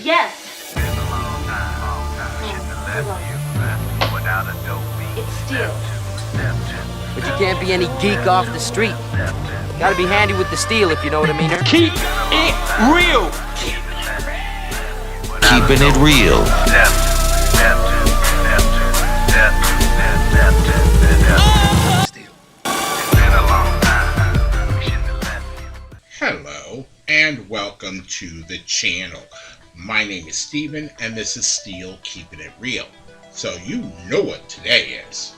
Yes. It's steel. But you can't be any geek off the street. Gotta be handy with the steel, if you know what I mean. Keep it real. Keeping it real. Hello and welcome to the channel. My name is Steven and this is Steel Keeping It Real. So you know what today is.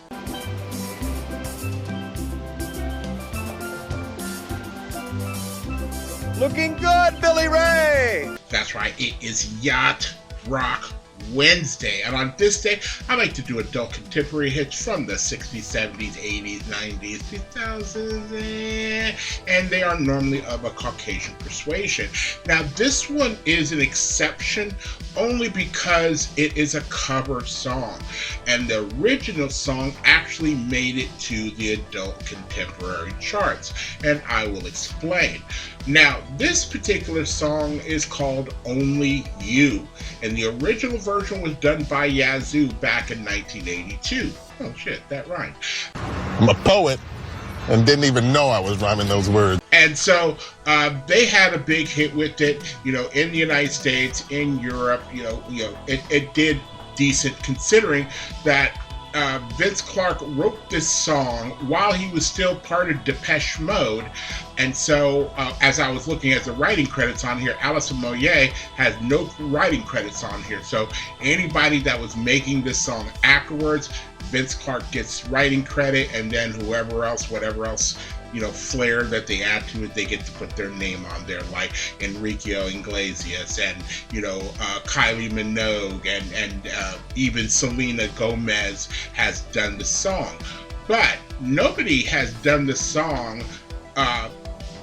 Looking good, Billy Ray. That's right, it is Yacht Rock Wednesday, and on this day I like to do adult contemporary hits from the 60s, 70s, 80s, 90s, 2000s, and they are normally of a Caucasian persuasion. Now this one is an exception only because it is a cover song, and the original song actually made it to the adult contemporary charts, and I will explain. Now this particular song is called Only You, and the original version was done by Yazoo back in 1982. Oh shit, that rhymed. I'm a poet and didn't even know I was rhyming those words. And so they had a big hit with it, in the United States, in Europe, it did decent considering that Vince Clarke wrote this song while he was still part of Depeche Mode. And so as I was looking at the writing credits on here, Alison Moyet has no writing credits on here. So anybody that was making this song afterwards, Vince Clarke gets writing credit, and then whatever else, flair that they add to it, they get to put their name on there, like Enrique Iglesias and Kylie Minogue and even Selena Gomez has done the song. But nobody has done the song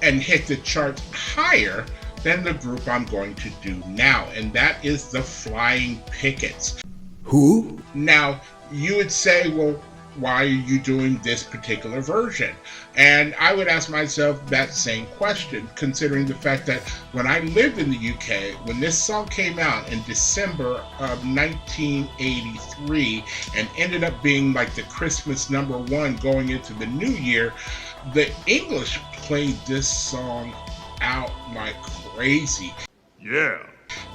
and hit the charts higher than the group I'm going to do now, and that is the Flying Pickets. Who? Now you would say, well, why are you doing this particular version? And I would ask myself that same question, considering the fact that when I lived in the UK, when this song came out in December of 1983 and ended up being like the Christmas #1 going into the new year, the English played this song out like crazy. Yeah.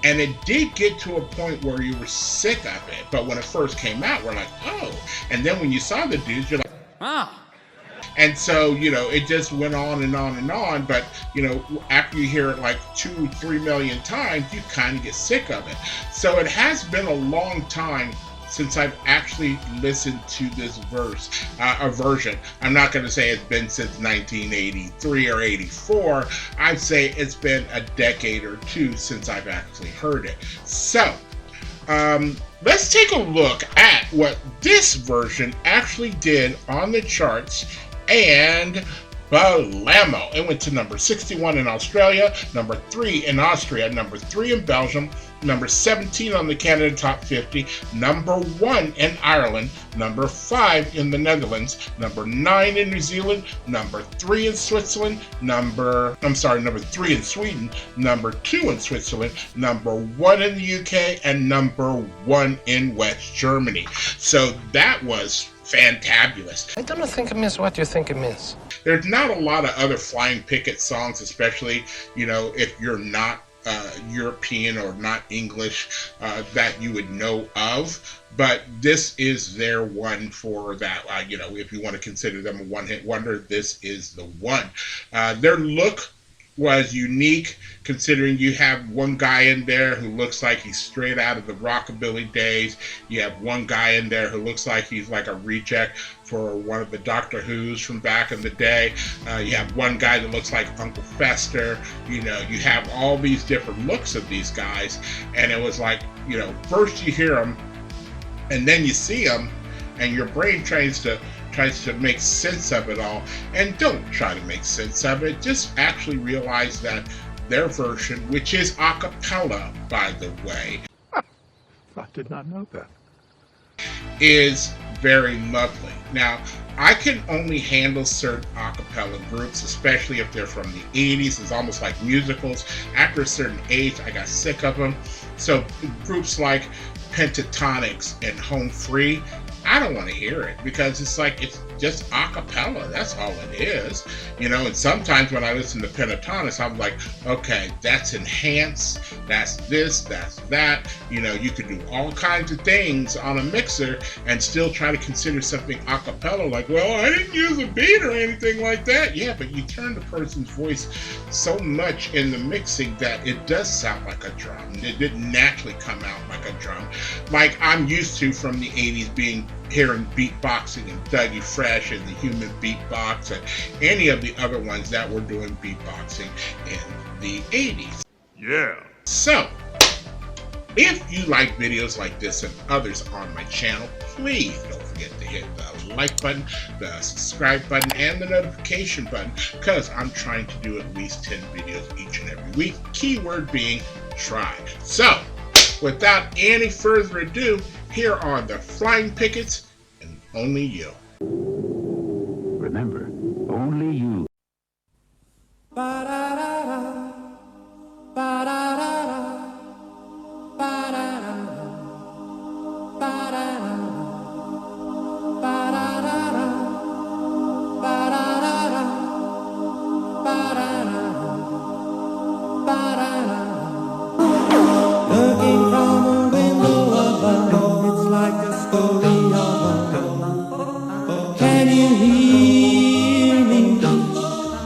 And it did get to a point where you were sick of it. But when it first came out, we're like, oh. And then when you saw the dudes, you're like, Ah. and so, it just went on and on and on. But, after you hear it like 2-3 million times, you kind of get sick of it. So it has been a long time since I've actually listened to this version. I'm not going to say it's been since 1983 or 84. I'd say it's been a decade or two since I've actually heard it. So, let's take a look at what this version actually did on the charts. And Blammo! It went to number 61 in Australia, number 3 in Austria, number 3 in Belgium, number 17 on the Canada Top 50, number 1 in Ireland, number 5 in the Netherlands, number 9 in New Zealand, number 3 in Switzerland, number 3 in Sweden, number 2 in Switzerland, number 1 in the UK, and number 1 in West Germany. So that was fantabulous. I don't think it means what you think it means. There's not a lot of other Flying Picket songs, especially, if you're not European or not English, that you would know of. But this is their one for that. If you want to consider them a one-hit wonder, this is the one. Their look was unique, considering you have one guy in there who looks like he's straight out of the rockabilly days. You have one guy in there who looks like he's like a reject for one of the Doctor Who's from back in the day. You have one guy that looks like Uncle Fester. You have all these different looks of these guys, and it was like, first you hear them, and then you see them, and your brain tries to make sense of it all. And don't try to make sense of it. Just actually realize that their version, which is Acappella, by the way, I did not know that, is very lovely. Now, I can only handle certain a cappella groups, especially if they're from the 80s. It's almost like musicals. After a certain age, I got sick of them. So groups like Pentatonics and Home Free, I don't want to hear it because it's like it's just a cappella. That's all it is, you know. And sometimes when I listen to Pentatonics, I'm like, okay, that's enhanced, that's this, that's that. You know, you could do all kinds of things on a mixer and still try to consider something a cappella. Like, well, I didn't use a beat or anything like that. Yeah, but you turn the person's voice so much in the mixing that it does sound like a drum. It didn't naturally come out like a drum, like I'm used to from the 80s, hearing beatboxing and Dougie Fresh and the Human Beatbox and any of the other ones that were doing beatboxing in the 80s. Yeah. So, if you like videos like this and others on my channel, please don't forget to hit the like button, the subscribe button, and the notification button, because I'm trying to do at least 10 videos each and every week, keyword being try. So, without any further ado, here are the Flying Pickets and Only You. Remember, only you. Looking from a window above, it's like the story of a can you hear me?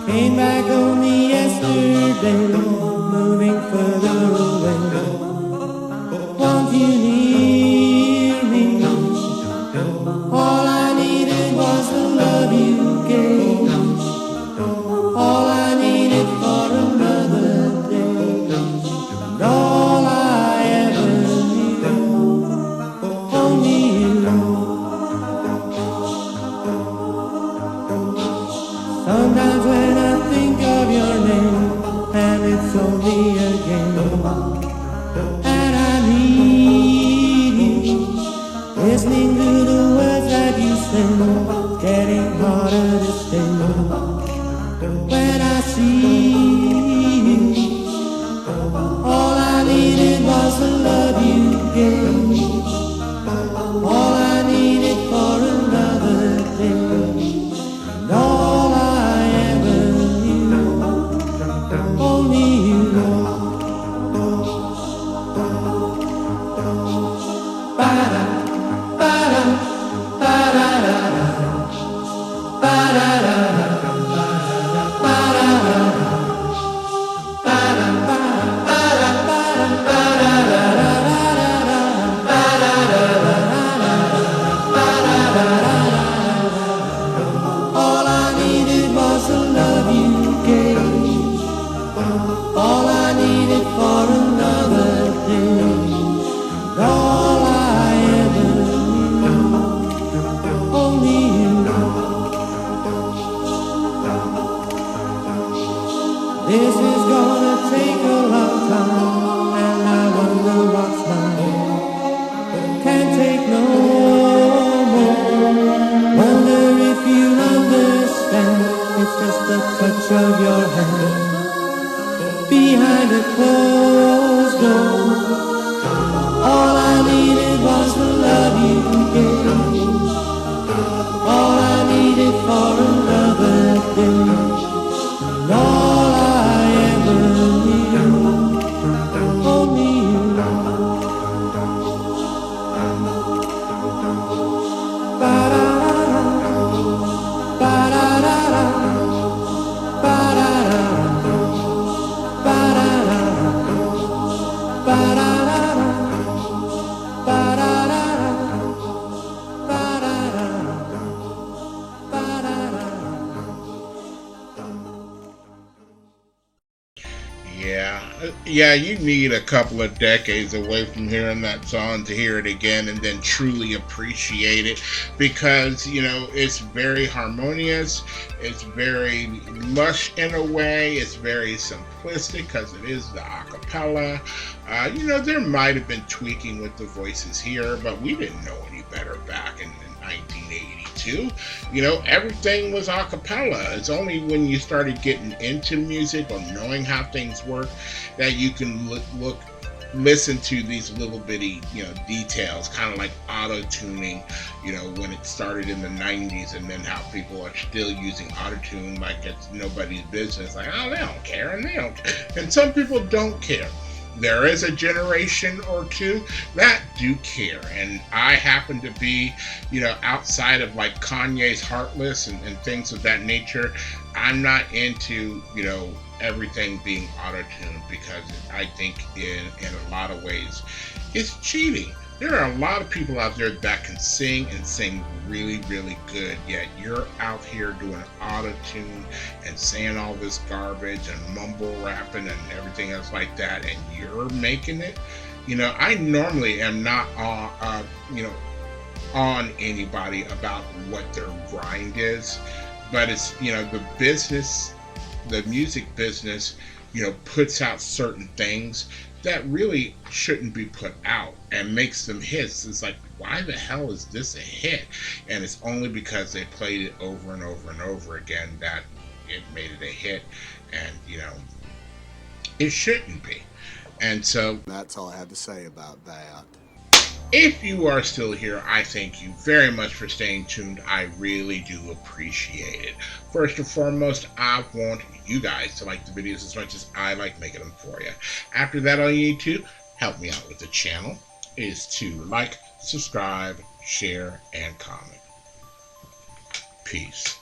Came back only yesterday, moving further away. Won't you hear me? All I needed was the love you gave. All I needed for another day. And all I ever knew, only you. Sometimes when I think of your name, and it's only a game, and I need you, listening to the words that you sing, getting harder to stay. When I see you, all I needed was the love you gave. All I needed for another day. And all I ever knew, only you. Ba-da, ba-da, ba-da-da-da, ba-da-da-da. All I needed was the love you gave. All I needed for another day. And all I ever knew, only you. This is gonna take a long time, and I wonder what's mine. Can't take no more. Wonder if you understand. It's just a touch of your hand behind a closed door. All I needed was the love you gave. All I needed for another day. And all I ever knew, only you. Ba-da-da-da, ba-da-da-da, ba-da-da-da, ba-da-da-da, ba-da-da-da, ba-da-da-da, ba-da-da-da, ba-da-da-da. Yeah, you need a couple of decades away from hearing that song to hear it again and then truly appreciate it, because, you know, it's very harmonious, it's very lush in a way, it's very simplistic because it is the a cappella. You know, there might have been tweaking with the voices here, but we didn't know any better back in the 82, you know, everything was a cappella. It's only when you started getting into music or knowing how things work that you can listen to these little bitty, you know, details, kind of like auto-tuning, you know, when it started in the 90s, and then how people are still using auto-tune like it's nobody's business. Like, oh, they don't care, and some people don't care. There is a generation or two that do care, and I happen to be, you know, outside of like Kanye's Heartless and things of that nature. I'm not into, you know, everything being auto-tuned, because I think in a lot of ways it's cheating. There are a lot of people out there that can sing and sing really, really good, yet you're out here doing auto-tune and saying all this garbage and mumble rapping and everything else like that, and you're making it. You know, I normally am not on anybody about what their grind is, but it's, you know, the music business, you know, puts out certain things that really shouldn't be put out and makes them hits. It's like, why the hell is this a hit? And it's only because they played it over and over and over again that it made it a hit. And, you know, it shouldn't be. And so that's all I have to say about that. If you are still here, I thank you very much for staying tuned. I really do appreciate it. First and foremost, I want you guys to like the videos as much as I like making them for you. After that, all you need to help me out with the channel is to like, subscribe, share, and comment. Peace.